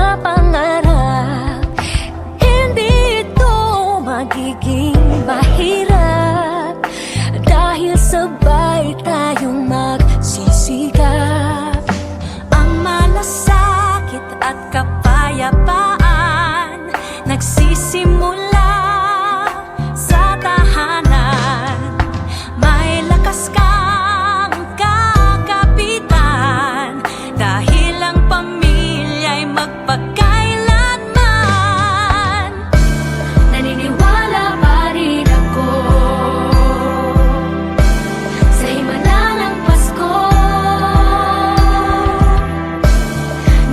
mga pangarap. Hindi ito magiging mahirap dahil sabay tayong magsisigap. Ang malasakit at kapayapaan nagsisimula sa tahanan. May lakas kang kakapitan dahil ang pamilya'y magpakailanman. Naniniwala pa rin ako sa himala ng Pasko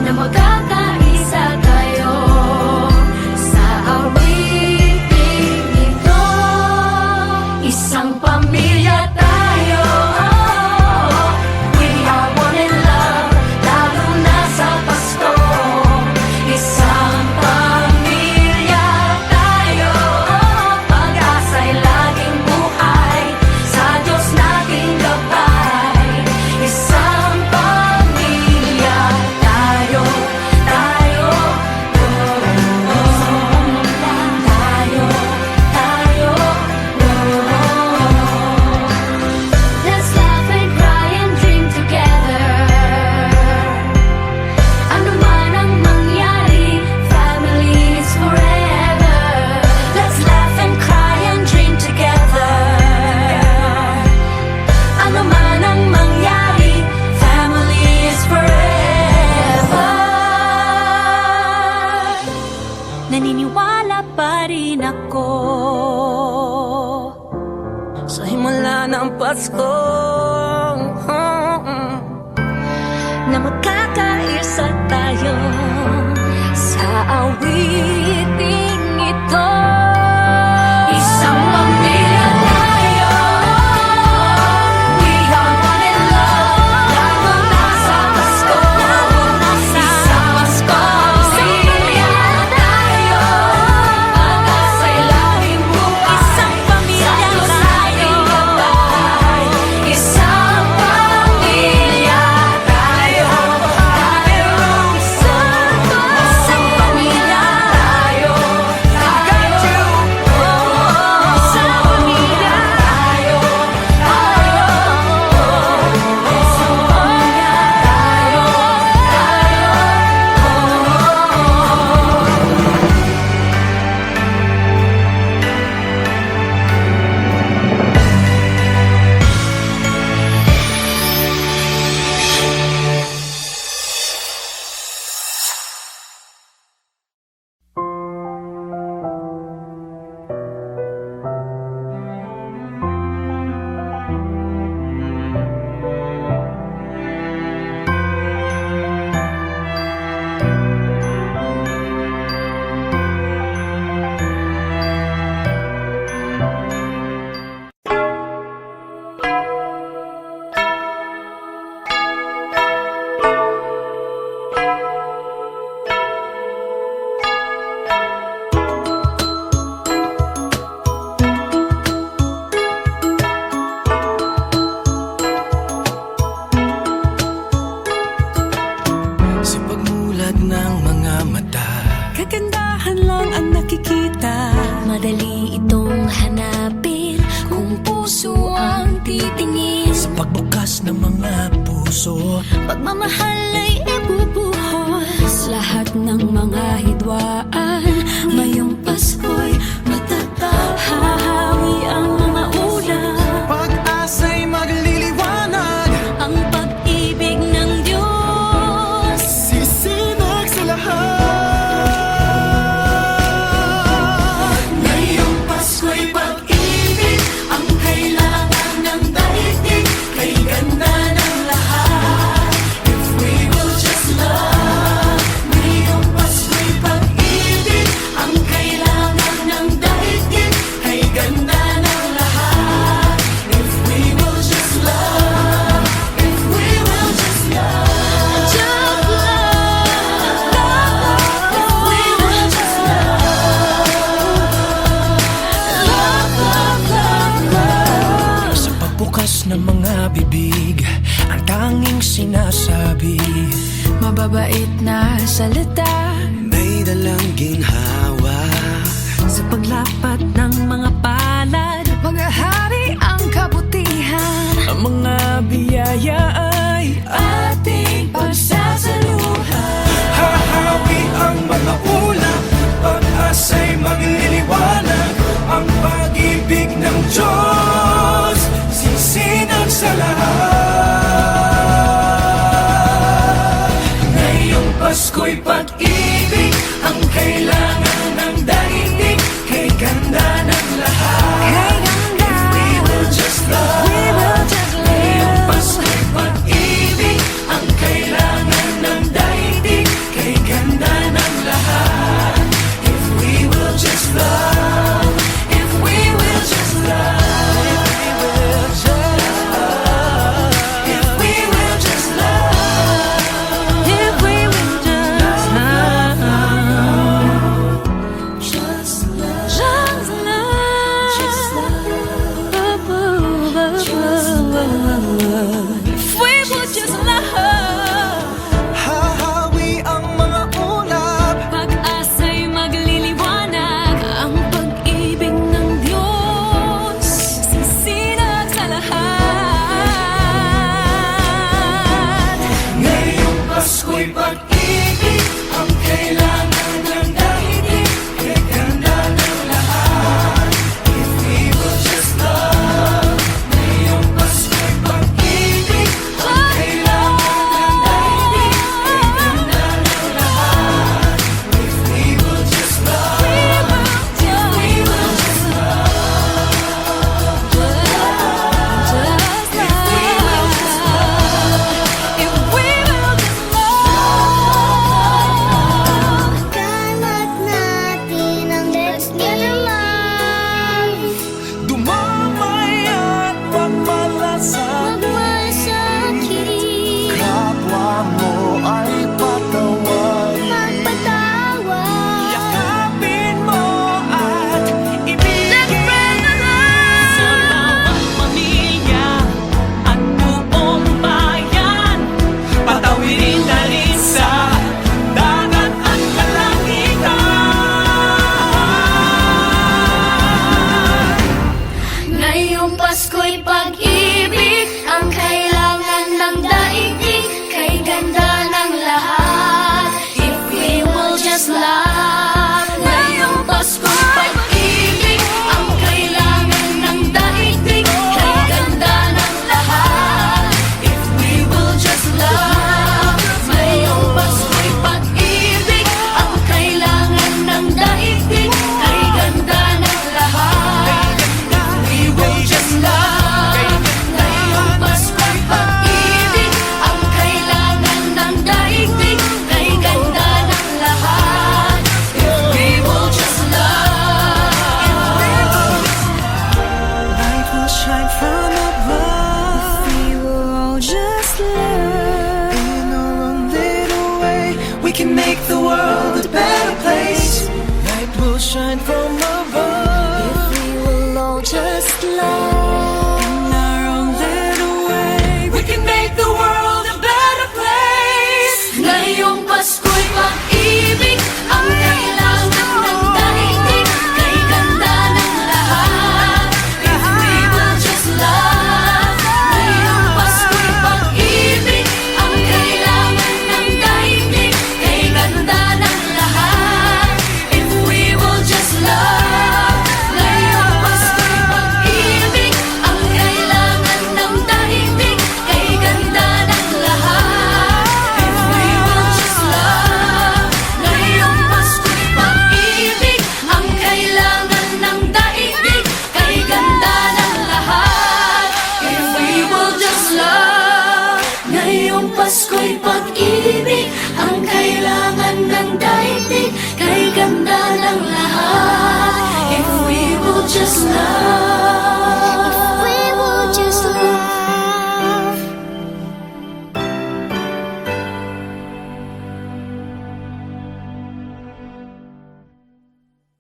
na magkakaisa tayo sa awiting ito. Isang pamilya tayo, we are one in love, lalo na sa Pasko. Isang pamilya tayo, pag-asa'y laging buhay, sa Diyos nating gabay. Isang pamilya tayo, tayo, Let's laugh and cry and dream together. Ano man ang mangyari, family is forever. Let's laugh and cry and dream together. Ano man ang mangyari, family is forever. Naniniwala pa rin ako sa himala ng Pasko na magkakaisa tayo sa awiting ito. Isang pamilya tayo, we are one in love, lalo na sa Pasko. Isang pamilya tayo, pag-asa'y laging buhay, isang pamilya tayo. Isang pamilya tayo, isang pamilya tayo, isang pamilya tayo, Sa pagmulat ng mga mata, Kagandahan lang ang nakikita. Madali itong hanapin kung puso ang titingin. sa pagbukas ng mga puso, Pagmamahal ay ibubuhos. Lahat ng mga hidwaan, ngayong Pasko'y matatag. Hahawi ang mga ulan, pag-asa'y magliliwanag, Ang pag-ibig ng Diyos sisinag sa lahat. ngayong Pasko'y pag-ibig ang kailangan ng daigdig. Kay ganda ng lahat, if we will just love. Ngayong Pasko'y pag-ibig ang kailangan ng daigdig. Kay ganda ng lahat, if we will just love. If we will just love. Just love. If we will just love. Sa pagbukas ng mga bibig, ang tanging sinasabi, mababait na salita, may dalang ginhawa. sa paglapat ng mga palad, mga hari ang kabutihan. Ang mga biyaya ay Ating pagsasaluhan. hahawi ang mga ulap. Pag-asa'y magliliwanag. Ang pag-ibig ng Diyos sisinag sa lahat. Ngayong Pasko'y pag-ibig ang kailangan ng daigdig. Kay ganda ng lahat. Kay ganda. If we will just love. We will just Ngayong live. Pasko'y pag-ibig ang kailangan ng daigdig. Kay ganda ng lahat. If we will just love. If we will just love. If we will just love. If we will just love. Just love. Just love. Just If we would just love. Hahawi ang mga ulap. Pag-asa'y magliliwanag. Ang pag-ibig ng Diyos sisinag sa lahat. Ngayong Pasko'y pag-ibig ang kailangan ng daigdig. Kay ganda ng lahat. If we will just love. Ngayong Pasko'y pag-ibig ang kailangan ng daigdig. Kay ganda ng lahat. If we will just love. If we will just love. Kalat natin ang let's get alive. Dumamay at pagmalasakit. Magmasakit. Kapwa mo ay patawarin. Magpatawa. Yakapin mo at ibigin. Sa bawat pamilya at buong bayan, Patawirin na rin sa dagat at kalangitan. Ngayong Pasko'y pag-ibig ang kailangan ng daigdig. Kay ganda ng lahat. If we will just love. Ngayong Pasko'y pag-ibig ang kailangan ng daigdig. Kay ganda ng lahat. If we will just love. Ngayong Pasko'y pag-ibig ang kailangan ng daigdig. Kay ganda ng lahat. We will just love. Ngayong Pasko'y pag-ibig ang kailangan ng daigdig. Kay ganda ng lahat. If we will just love. Light will shine from above. we will all just love. In our own little way, we can make the world a better place. Light will shine from above. We will all just love. In our own little way, we can make the world a better place. Ngayong Pasko'y pag-ibig ang kailangan ng daigdig. Kay ganda ng lahat. If we will just love. Ngayong Pasko'y pag-ibig ang kailangan ng daigdig. Kay ganda ng lahat. If we will just love. Ngayong Pasko'y pag-ibig ang kailangan ng daigdig. Kay ganda ng lahat. If we will just love. Ngayong Pasko'y pag-ibig ang kailangan ng daigdig. Kay ganda ng lahat. If we will just love. Ngayong Pasko'y pag-ibig ang kailangan ng daigdig. Kay ganda ng lahat. If we will just love. If we will just love.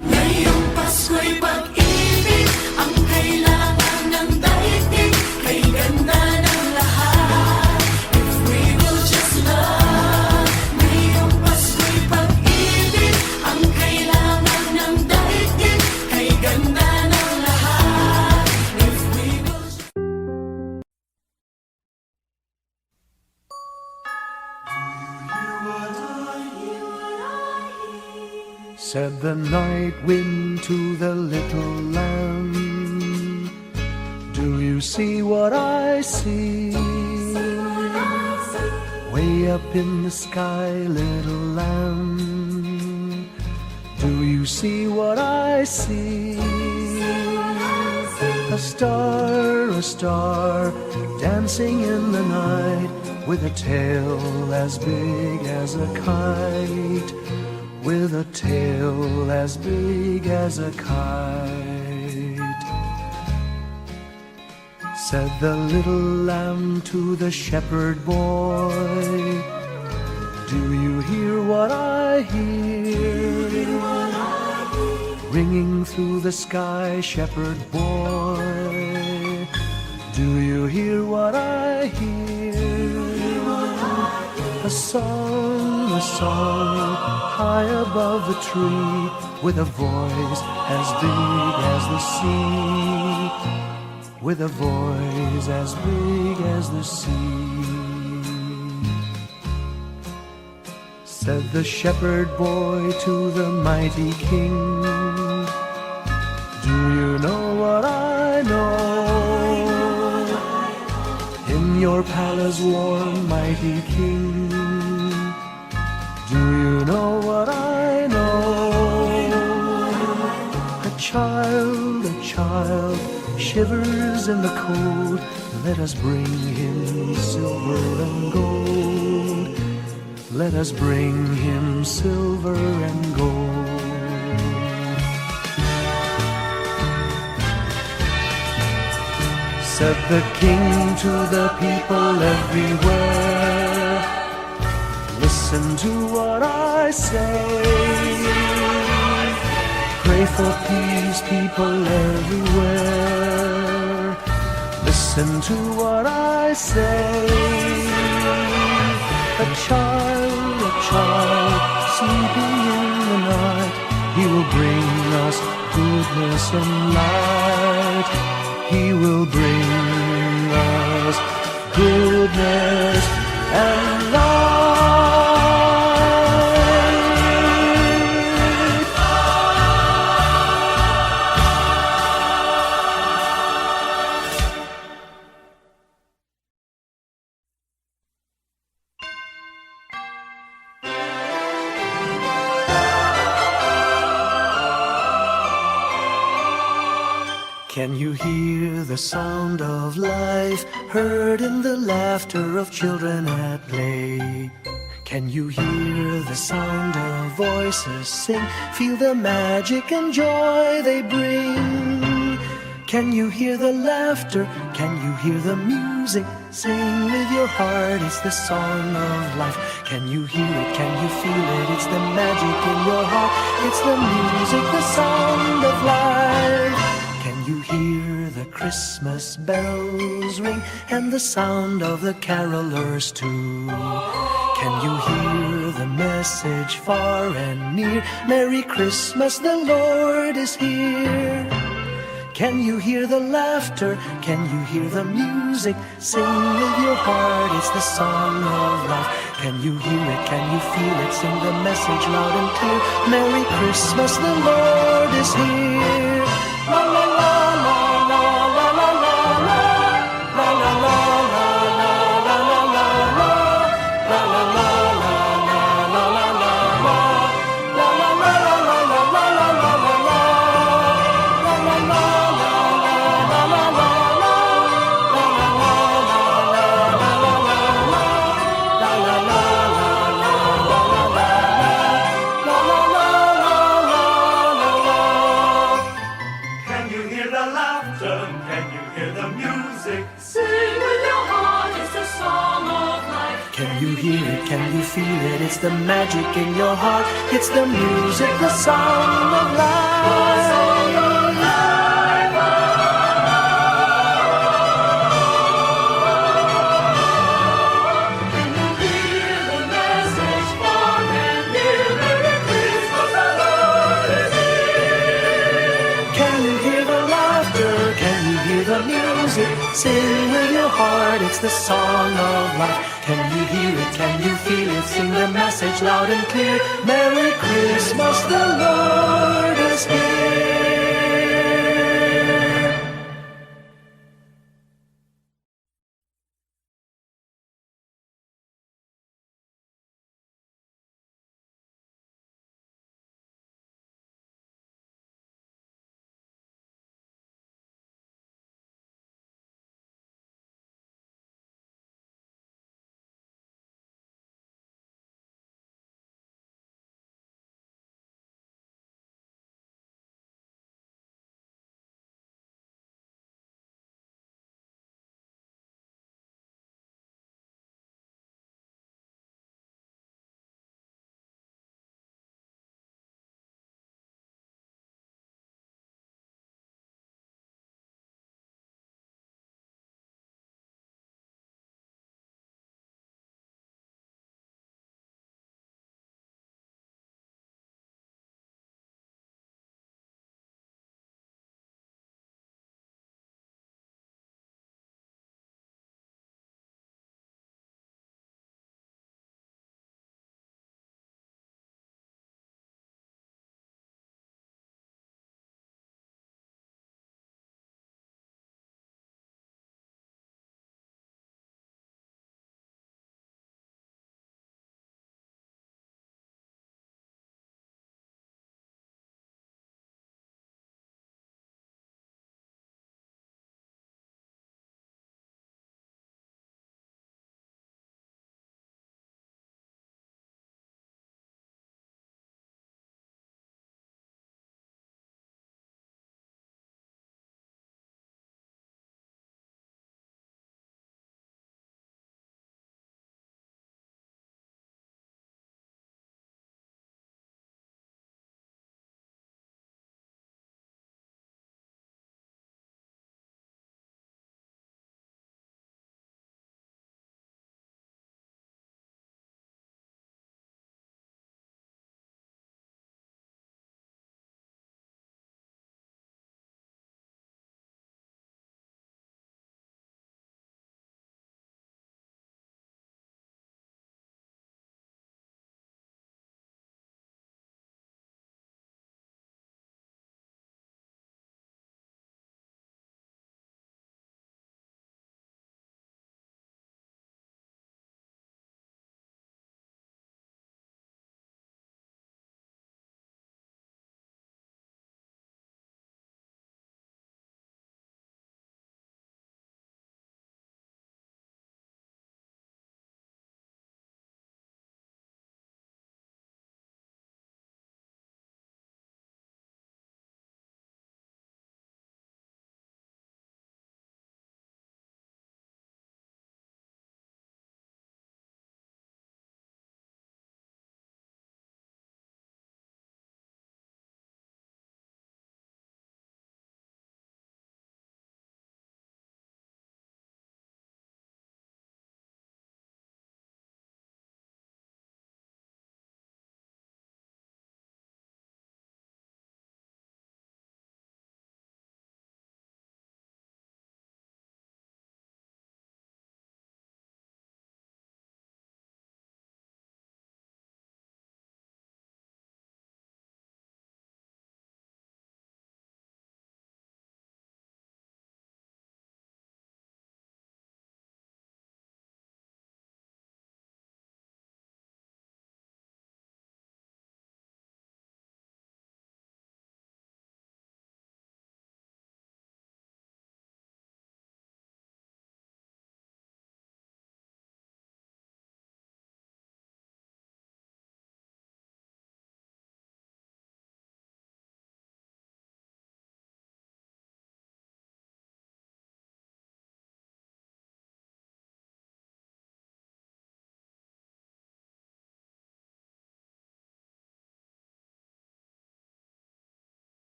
Ngayong Pasko'y pag-ibig ang kailangan ng daigdig. Kay ganda ng lahat. If we will just love. Said the night wind to the little lamb, do you see what I see? Way up in the sky, little lamb, do you see what I see? A star, dancing in the night, with a tail as big as a kite, with a tail as big as a kite. Said the little lamb to the shepherd boy, do you hear what I hear? Ringing through the sky, shepherd boy, do you hear what I hear? A song, high above the tree, with a voice as big as the sea, with a voice as big as the sea. Said the shepherd boy to the mighty king, do you know what I know? In your palace warm, mighty king, do you know what I know? A child shivers in the cold, let us bring him silver and gold. Let us bring him silver and gold. Said the king to the people everywhere, listen to what I say. Pray for peace, people everywhere, listen to what I say. A child sleeping in the night, he will bring us goodness and light. He will bring us goodness and light. Can you hear the sound of life heard in the laughter of children at play? Can you hear the sound of voices sing, feel the magic and joy they bring? Can you hear the laughter? Can you hear the music? Sing with your heart, it's the song of life. Can you hear it? Can you feel it? It's the magic in your heart. It's the music, the sound of life. Can you hear the Christmas bells ring and the sound of the carolers too? Can you hear the message far and near? Merry Christmas, the Lord is here. Can you hear the laughter? Can you hear the music? Sing with your heart, it's the song of life. Can you hear it? Can you feel it? Sing the message loud and clear. Merry Christmas, the Lord is here. La la la la la la la la la la la la la la la. Can you feel it? It's the magic in your heart. It's the music, the sound of life. Can you hear the message far and near? Merry Christmas, the Lord is here. Can you hear the laughter? Can you hear the music? Sing with your heart. It's the song of life. Can you hear it? Can you feel it? Sing the message loud and clear. Merry Christmas, the Lord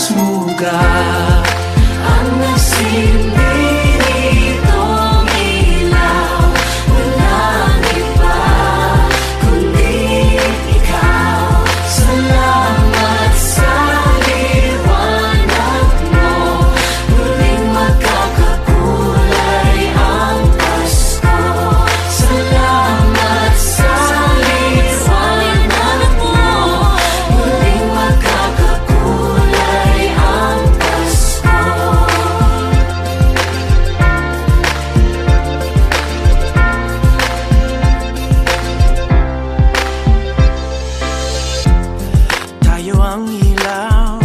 sugat. Ang nagsilbi nitong ilaw, walang iba kundi ikaw. Salamat sa liwanag mo, muling magkakakulay ang Pasko. Salamat sa liwanag mo, muling magkakakulay ang Pasko. Tayo ang ilaw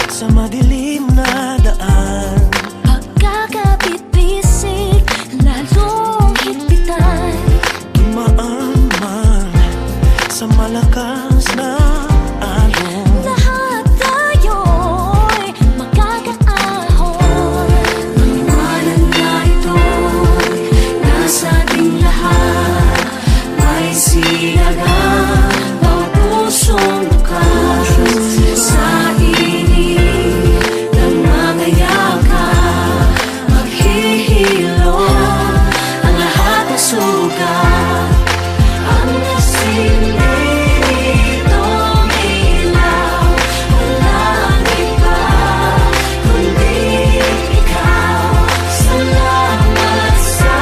sa madilim na daan. Pagkakapit-bisig, lalong higpitan. Dumaan man sa malakas na alon. Lahat tayo'y magkakaahon. Ang liwanag na ito'y nasa ating lahat. May sinagang bawat pusong bukas. Sa init ng mga yakap, maghihilom ang lahat ng sugat. Ang nasilbi nitong ilaw, walang iba kundi ikaw. Salamat sa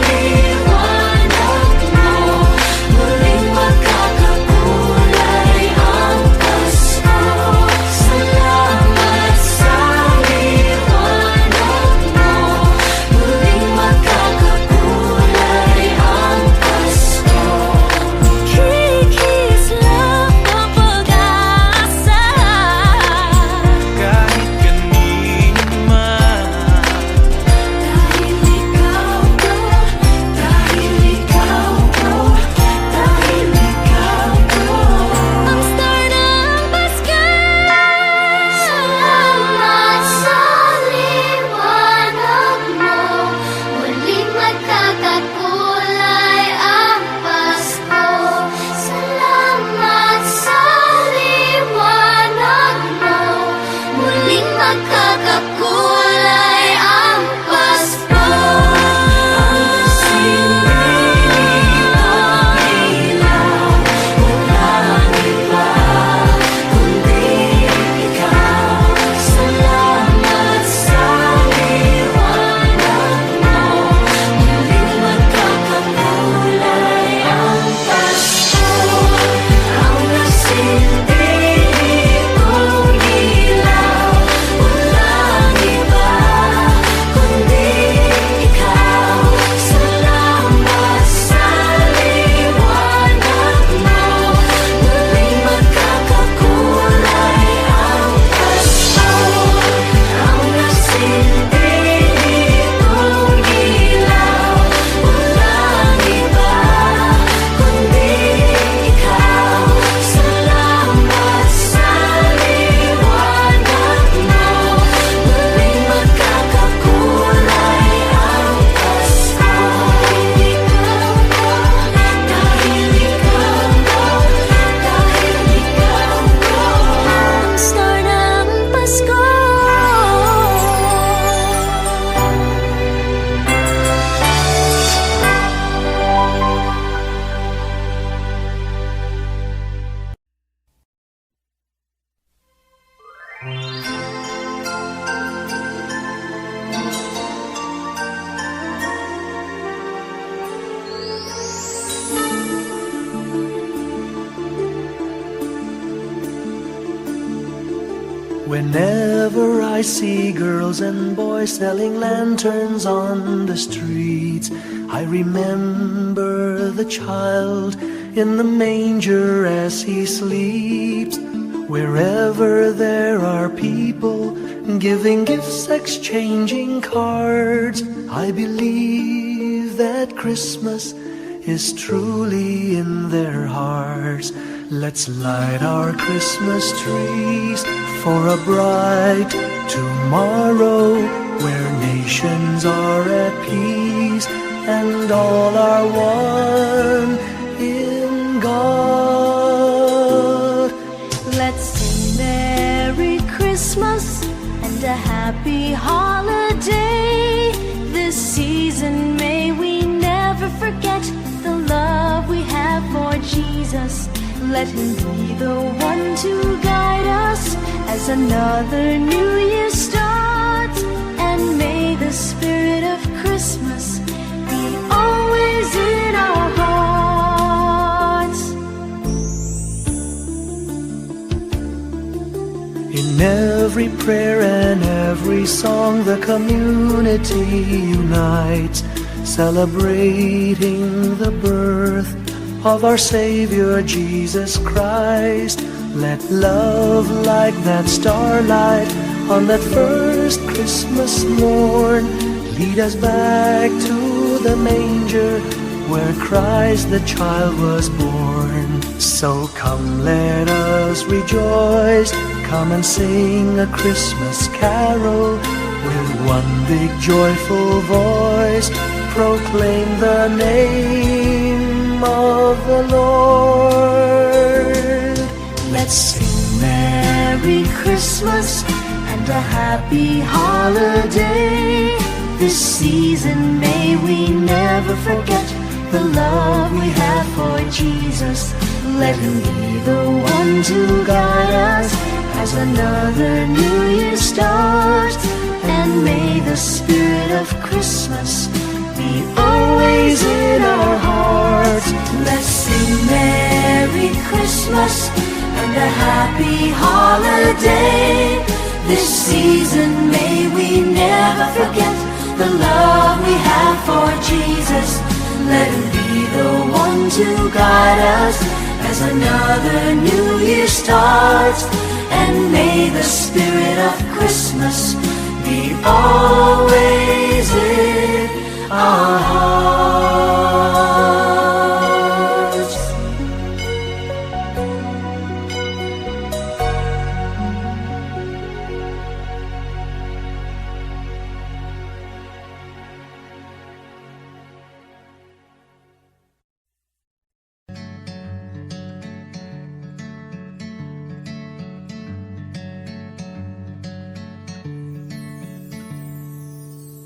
liwanag mo, muling magkakakulay ang Pasko. Salamat sa liwanag mo, muling magkakakulay ang Pasko. Kikis lang ang pag-asa. Kahit kanino man, Dahil ikaw ko, dahil ikaw ko, dahil ikaw ko, ang star ng Pasko. Salamat sa liwanag mo, muling magkakakulay ang Pasko. Salamat sa liwanag mo, muling magkakakulay ang Pasko. Ang nasilbi nitong ilaw, walang iba kundi ikaw. Salamat sa liwanag mo, muling magkakakulay ang Pasko. Ang nasilbi nitong ilaw, walang iba kundi ikaw. Salamat sa liwanag mo, muling magkakakulay ang Pasko. Ang nasilbi nitong ilaw, walang iba kundi ikaw. Salamat sa liwanag mo, muling magkakakulay ang Pasko. Dahil ikaw ko, dahil ikaw ko, ang star ng Pasko. Whenever I see girls and boys selling lanterns on the streets, I remember the child in the manger as he sleeps. Wherever there are people giving gifts, exchanging cards, I believe that Christmas is truly in their hearts. Let's light our Christmas trees for a bright tomorrow, where nations are at peace and all are one in God. Let's sing Merry Christmas and a happy holiday. This season may we never forget the love we have for Jesus. Let him be the one to guide us as another new year starts. And may the spirit of Christmas be always in our hearts. In every prayer and every song, the community unites, celebrating the birth of our Savior Jesus Christ. Let love like that starlight on that first Christmas morn lead us back to the manger where Christ the child was born. So come, let us rejoice, come and sing a Christmas carol with one big joyful voice. Proclaim the name of the Lord. Let's sing Merry Christmas and a happy holiday. This season may we never forget the love we have for Jesus. Let him be the one to guide us as another new year starts. And may the spirit of Christmas be always in our hearts. Let's sing Merry Christmas and a happy holiday. This season may we never forget the love we have for Jesus. Let him be the one to guide us as another new year starts. And may the spirit of Christmas be always in our hearts.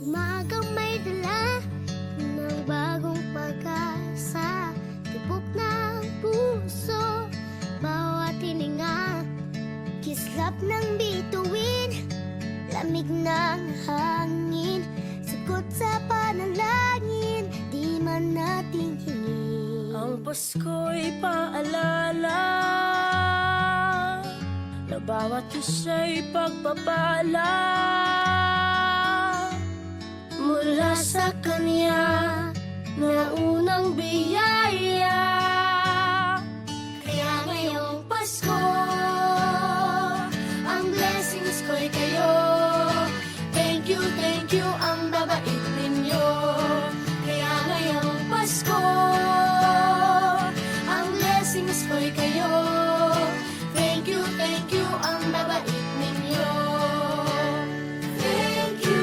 Umagang may dala ng bagong pag-asa, tibok ng puso, bawat hininga, kislap ng bituin, lamig ng hangin, sagot sa panalangin, di man natin hingin. Ang Pasko'y paalala na bawat isa'y pagpapala mula sa Kanya na unang biyaya. Kaya ngayong Pasko, ang blessings ko'y kayo. Thank you, ang babait ninyo. Kaya ngayong Pasko, ang blessings ko'y kayo. Thank you, ang babait ninyo. Thank you,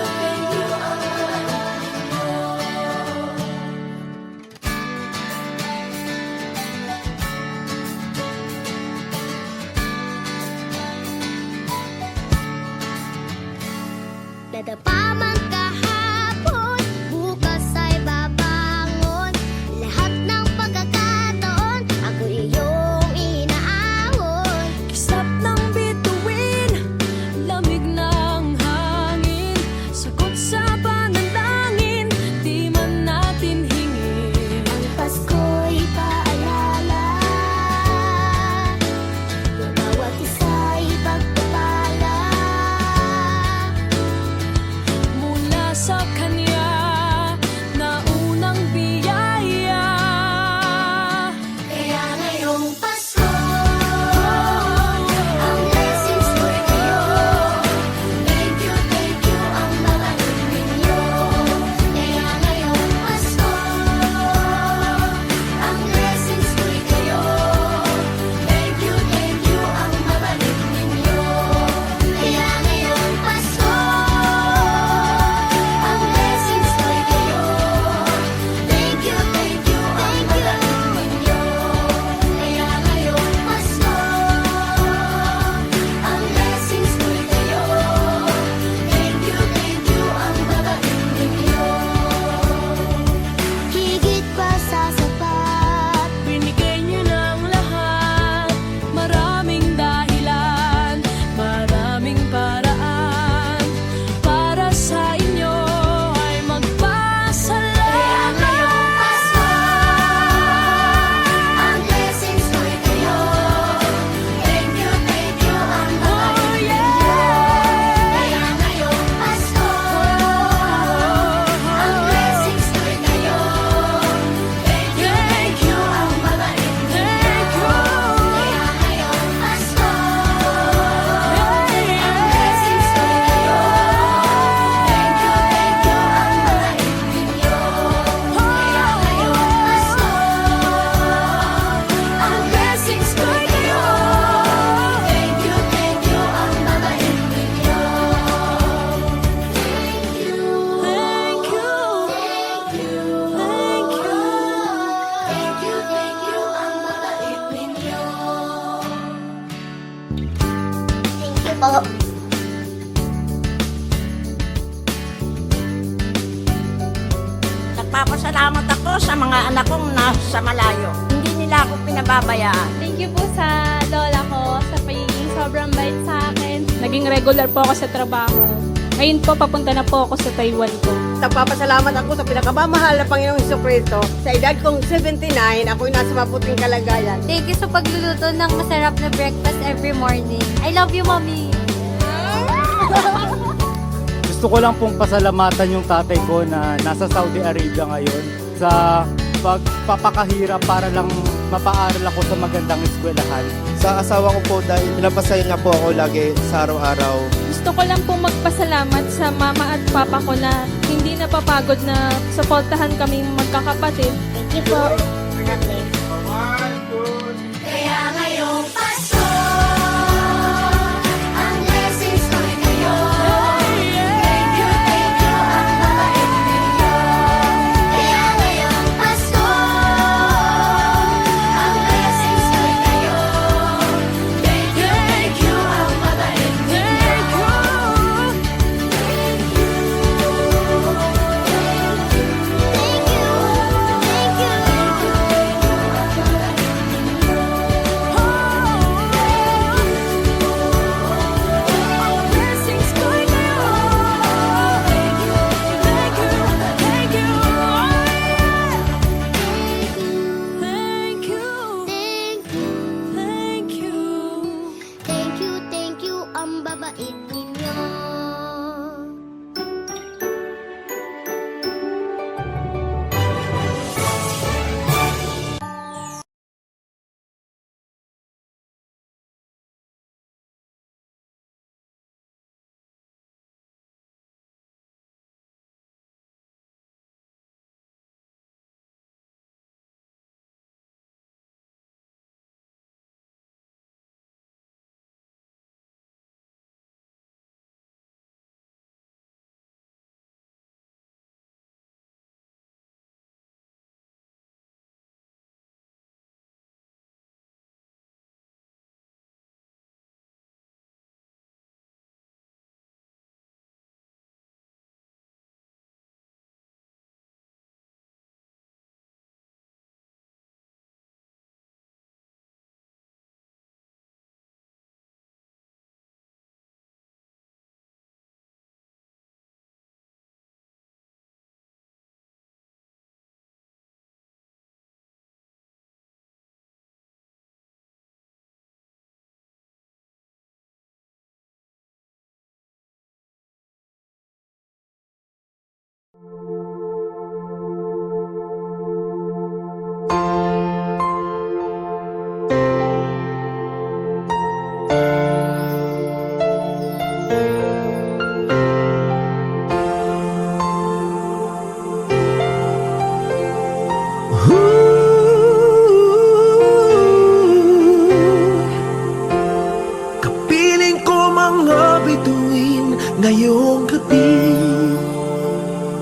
thank you, ang po. Nagpapasalamat ako sa mga anak kong nasa malayo. Hindi nila ako pinababayaan. Thank you po sa lola ko sa pagiging sobrang bait sa akin. Naging regular po ako sa trabaho. Ngayon po, papunta na po ako sa Taiwan ko. Nagpapasalamat ako sa pinakamamahal na Panginoong Jesucristo. Sa edad kong 79, ako'y nasa mabuting kalagayan. Thank you sa pagluluto ng masarap na breakfast every morning. I love you, Mommy! Gusto ko lang pong pasalamatan yung tatay ko na nasa Saudi Arabia ngayon sa pagpapakahirap para lang mapaaral ako sa magandang eskwelahan. Sa asawa ko po dahil pinapasaya niya po ako lagi sa araw-araw. Gusto ko lang pong magpasalamat sa mama at papa ko na hindi napapagod na suportahan kaming magkakapatid. Thank you po. God bless. Kaya ngayong Pasko, ang blessings ko'y kayo. Thank you, ang mabait ninyo. Kaya ngayong Pasko, ang blessings ko'y kayo. Thank you, ang mabait ninyo. Thank you, ang babait ninyo. Kapiling ko mga bituin ngayong gabi.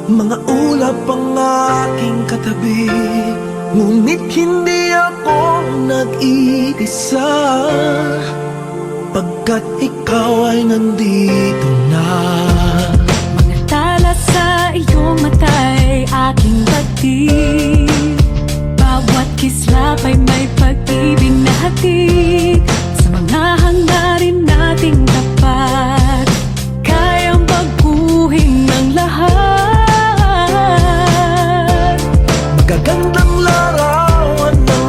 Mga ulap ang aking katabi, ngunit hindi ako nag-iisa, pagkat ikaw ay nandito na. Mga tala sa iyong mata'y aking pagtig. Bawat kislap ay may pag-ibig na hatid. Sa mga hangarin nating tapat, kayang baguhin ng lahat. Magagandang larawan ng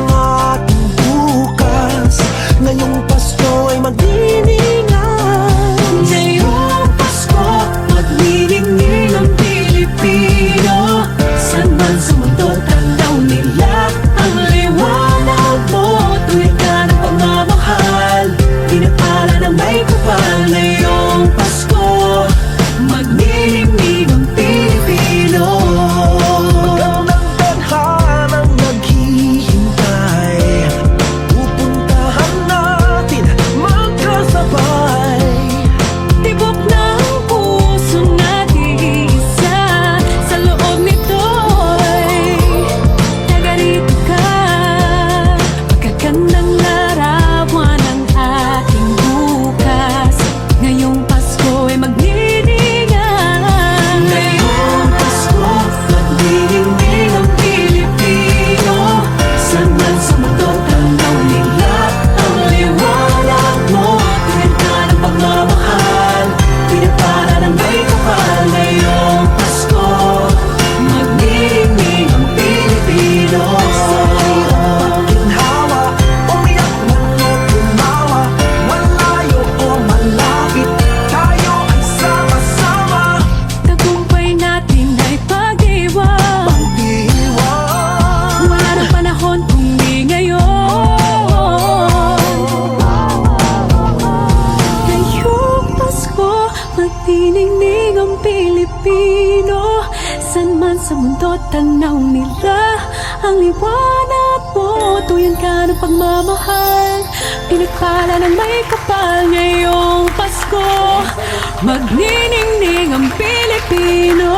ating bukas, ngayong Pasko ay magdiningan. Ngayong Pasko, magniningil ang Pilipino. Saan man sa mundo, tanaw nila ang liwanag mo. Tuwid ka ng sa mundo, tanaw nila ang liwanag mo. Tuyan ka ng pagmamahal, pinagpala ng may kapal ngayong Pasko. Magniningning ang Pilipino.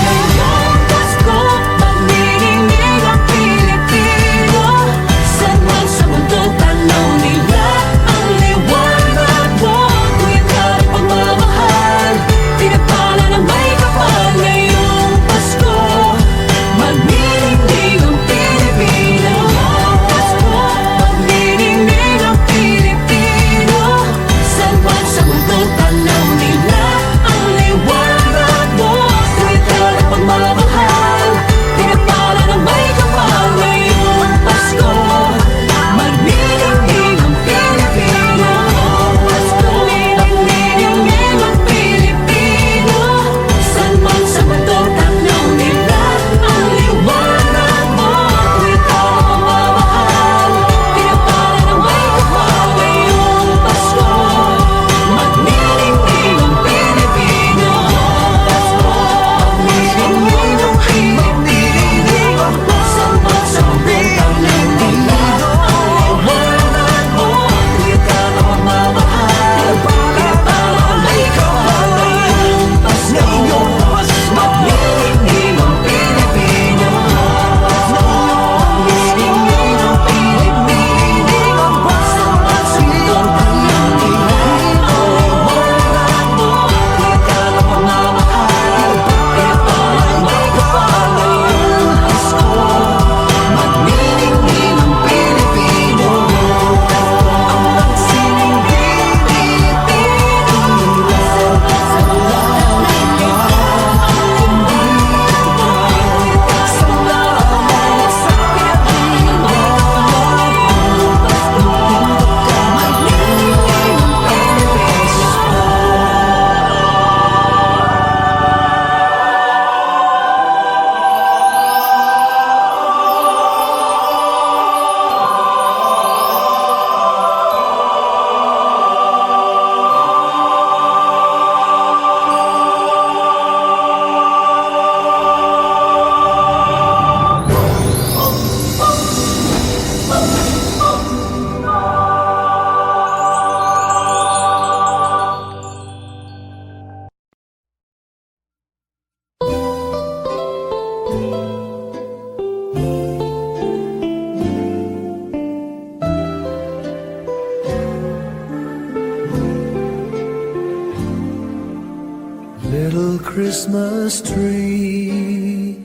Ngayong Pasko, magniningning ang Pilipino. Saan man sa mundo, tanaw nila ang liwanag mo. Tuyan ka ng pagmamahal, pinagpala ng may kapal ngayong Pasko. Magniningning ang Pilipino. Pasko, magniningning ang Pilipino. Saan man sa mundo, tanaw nila ang liwanag mo. Tuwid ka ng pagmamahal, pinagpala ng may kapal ngayong Pasko. Magniningning ang Pilipino. Pasko, magniningning ang Pilipino. Saan man sa mundo, tanaw nila ang liwanag mo. Tuwid ka ng pagmamahal, pinagpala ng may kapal ngayong Pasko. Magniningning ang Pilipino. Pasko, magniningning ang Pilipino. Saan man sa mundo, tanaw nila ang liwanag mo. Tuwid ka ng pagmamahal, pinagpala ng may kapal ngayong Pasko. Magniningning ang Pilipino. Magniningning ang Pilipino. Saan man sa mundo, tanaw nila ang liwanag mo. Tuwid ka ng pagmamahal, pinagpala ng may kapal ngayong Pasko. Magniningning ang Pilipino. Ang magsining Pilipino. Sa mga Little Christmas tree,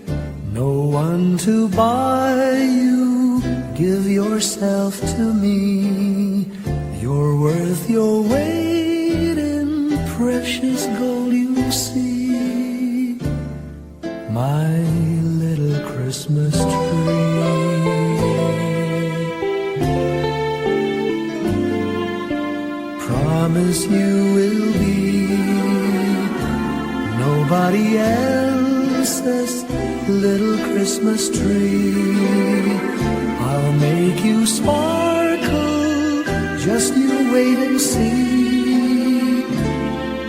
no one to buy you. Give yourself to me. You're worth your weight in precious gold, you see. My little Christmas tree. Promise you will be nobody else's little Christmas tree. I'll make you sparkle, just you wait and see.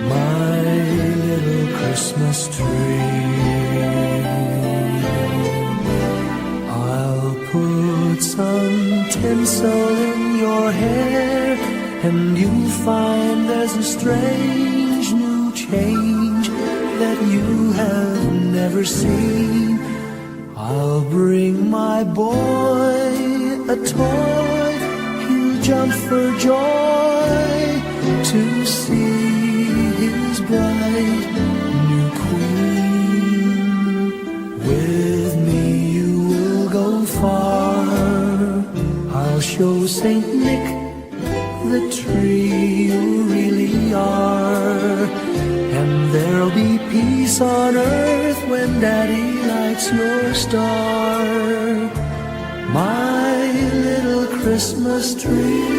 My little Christmas tree. I'll put some tinsel in your hair, and you'll find there's a strange new change that you have never seen. I'll bring my boy a toy, he'll jump for joy to see his bright new queen. With me you will go far, I'll show Saint Nick the tree you really are. And there'll be peace on earth when Daddy lights your star. My little Christmas tree.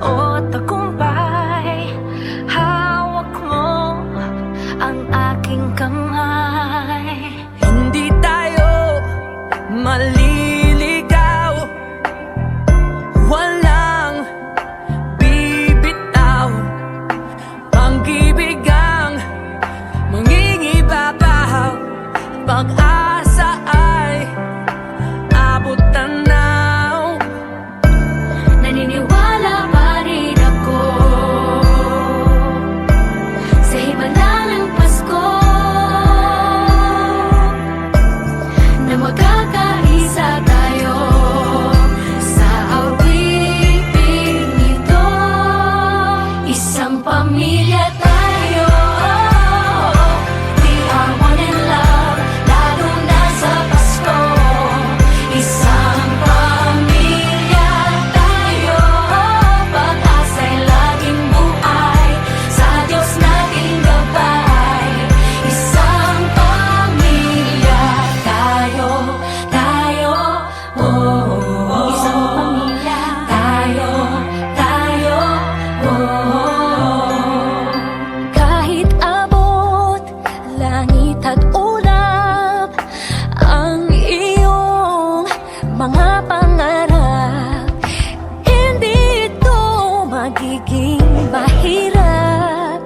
magiging mahirap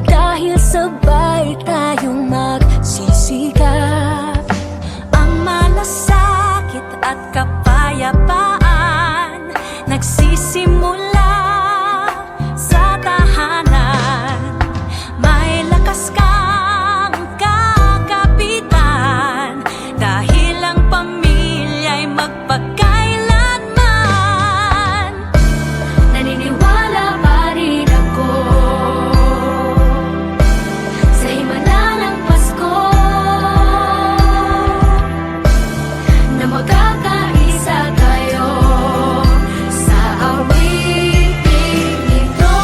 dahil sabay tayong magsisikap. Ang malasakit at kapayapaan nagsisimula sa tahanan. May lakas kang kakapitan dahil ang pamilya'y magpakailanman. Naniniwala pa rin ako sa himala ng Pasko na magkakaisa tayo sa awiting ito.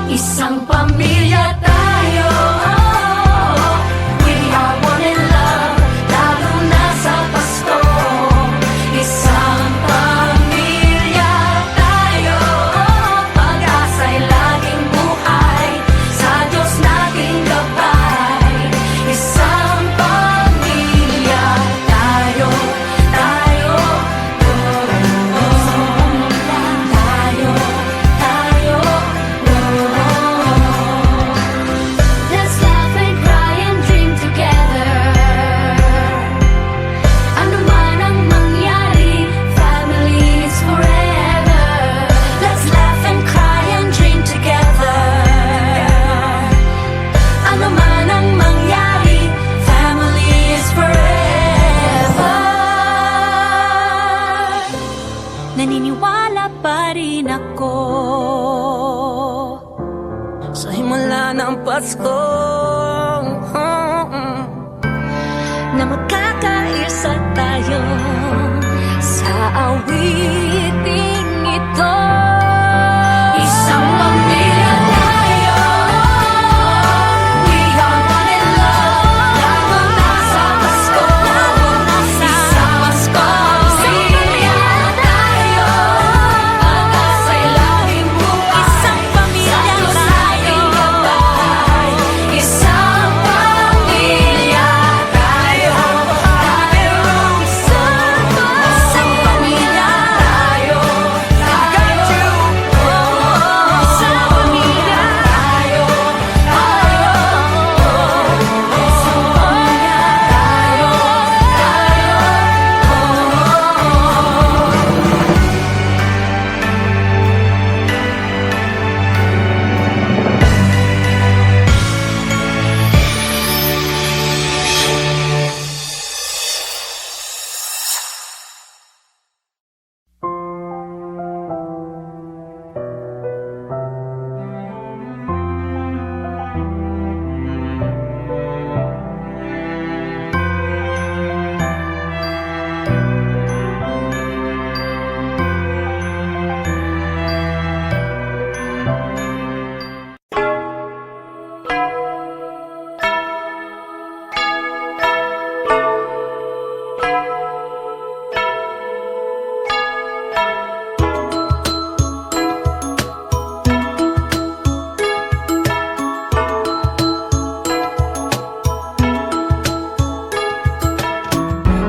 Isang pamilya tayo, we are one in love, lalo na sa Pasko. Isang pamilya tayo, pag-asa'y laging buhay, sa Diyos nating gabay. Isang pamilya tayo, tayo, Let's laugh and cry and dream together. Ano man ang mangyari, family is forever. Let's laugh and cry and dream together. Ano man ang mangyari, family is forever. Naniniwala pa rin ako sa himala ng Pasko na magkakaisa tayo sa awiting ito. Isang pamilya tayo, we are one in love, lalo na sa Pasko. Isang pamilya tayo, pag-asa'y laging buhay, isang pamilya tayo. Isang pamilya tayo, isang pamilya tayo, isang pamilya tayo,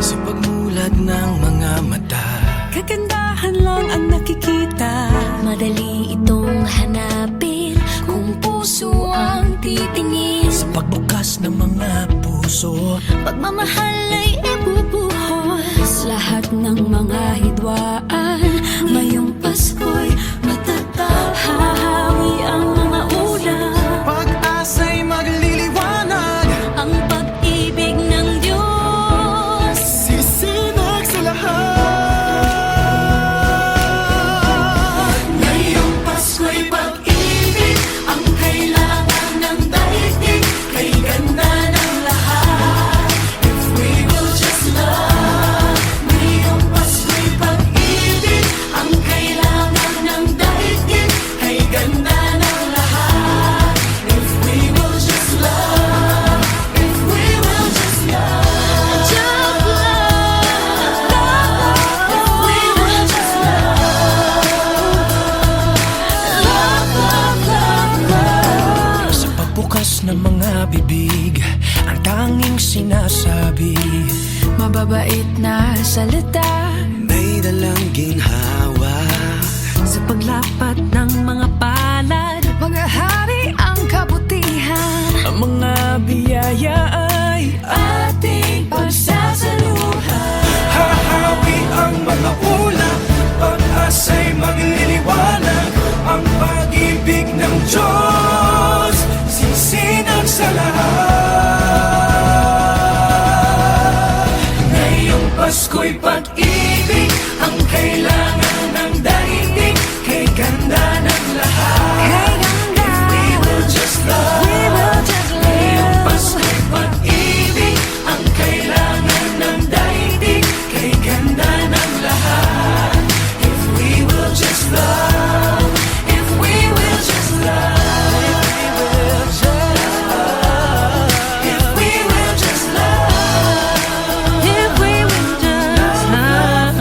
Sa pagmulat ng mga mata, kagandahan lang ang nakikita. Madali itong hanapin kung puso ang titingin. Sa pagbukas ng mga puso, Pagmamahal ay ibubuhos lahat ng mga hidwaan. Ngayong Pasko'y matatag, hahawi ang mga ulan. pag-asa'y magliliwanag, Ang pag-ibig ng Diyos sisinag sa lahat. Ngayong Pasko'y pag-ibig ang kailangan ng daigdig, kay ganda ng lahat. If we will just love. Ngayong Pasko'y pag-ibig ang kailangan ng daigdig, kay ganda ng lahat. If we will just love. If we will just love. Just love, If we will just love. Sa pagbukas ng mga bibig, ang tanging sinasabi, mababait na salita may dalang ginhawa. sa paglalakad tapat ng mga palad, maghahari ang kabutihan. Ang mga biyaya ay Ating pagsasaluhan. hahawi ang mga ulap, pag-asa'y magliliwanag. Ang pag-ibig ng Diyos, sisinag sa lahat. Ngayong Pasko'y pag-ibig, ang kailangan ng daigdig, kay ganda ng lahat. If we will just love, ngayong Pasko'y pag-ibig, ang kailangan ng daigdig, kay ganda ng lahat. If we will just love, if we will just love, if we will just love, if we will just love, If we will just love,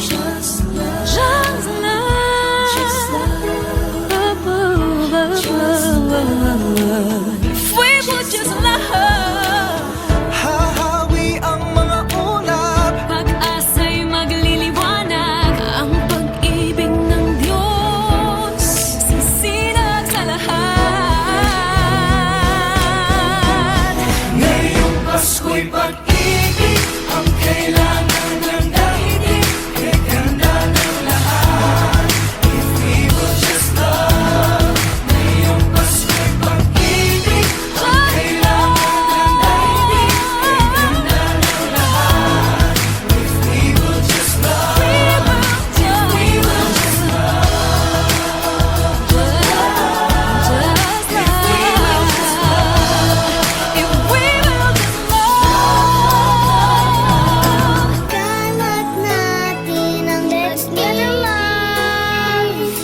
Just love, just love, just love, If we will just love, hahawi ang mga ulap. pag-asa'y magliliwanag. Ang pag-ibig ng Diyos, sisinag sa lahat. Ngayong Pasko'y pag-ibig, ang kailangan ng daigdig, kay ganda ng lahat. If we will just love, ngayong Pasko'y pag-ibig, ang kailangan ng daigdig, kay ganda ng lahat. If we will just love, if we will just love, if we will just Kalat natin ang let's get alive.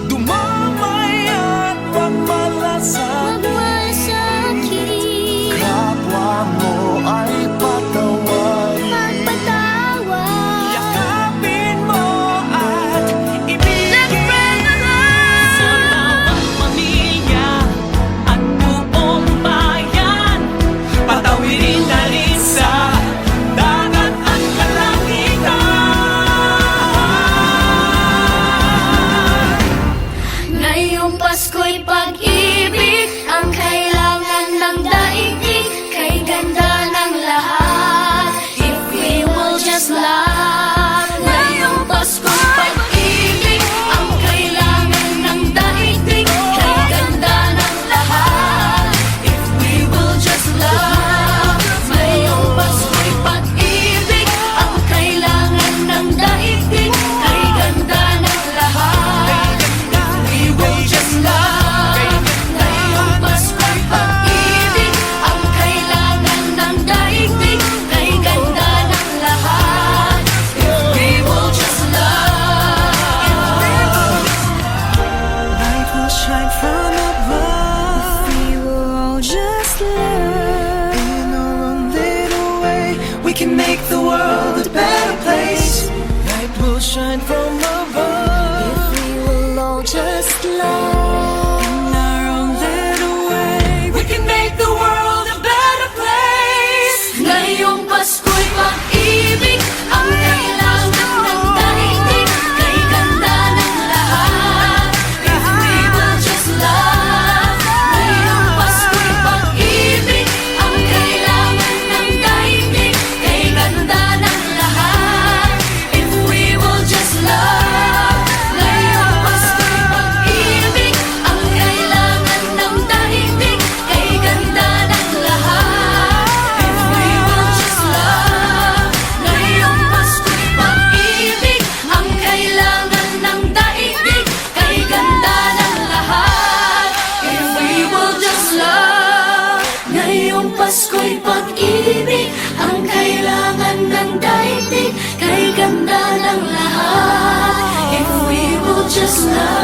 dumamay at pagmalasakit. Magmasakit, Kapwa mo ay patawarin. magpatawad. Yakapin mo at ibigin. Sa bawat pamilya at buong bayan, Patawirin na rin sa dagat at kalangitan. Ngayong Pasko'y pag-ibig, ang kailangan ng daigdig, kay ganda ng lahat. If we will just love. Ngayong Pasko'y pag-ibig, ang kailangan ng daigdig, kay ganda ng lahat. If we will just love. Ngayong Pasko'y pag-ibig, ang kailangan ng daigdig, kay ganda ng lahat. We will just love. Ngayong Pasko'y pag-ibig, ang kailangan ng daigdig, kay ganda ng lahat. If we will just love. Light will shine from above. we will all just love. In our own little way, we can make the world a better place. Light will shine from above. We will all just love. In our own little way, we can make the world a better place. Ngayong Pasko'y pag-ibig, ang kailangan ng daigdig, kay ganda ng lahat. If we will just love. Ngayong Pasko'y pag-ibig, ang kailangan ng daigdig, kay ganda ng lahat. If we will just love. Ngayong Pasko'y pag-ibig, ang kailangan ng daigdig, kay ganda ng lahat. If we will just love. Ngayong Pasko'y pag-ibig, ang kailangan ng daigdig, kay ganda ng lahat. If we will just love. Ngayong Pasko'y pag-ibig, ang kailangan ng daigdig, kay ganda ng lahat. If we will just love.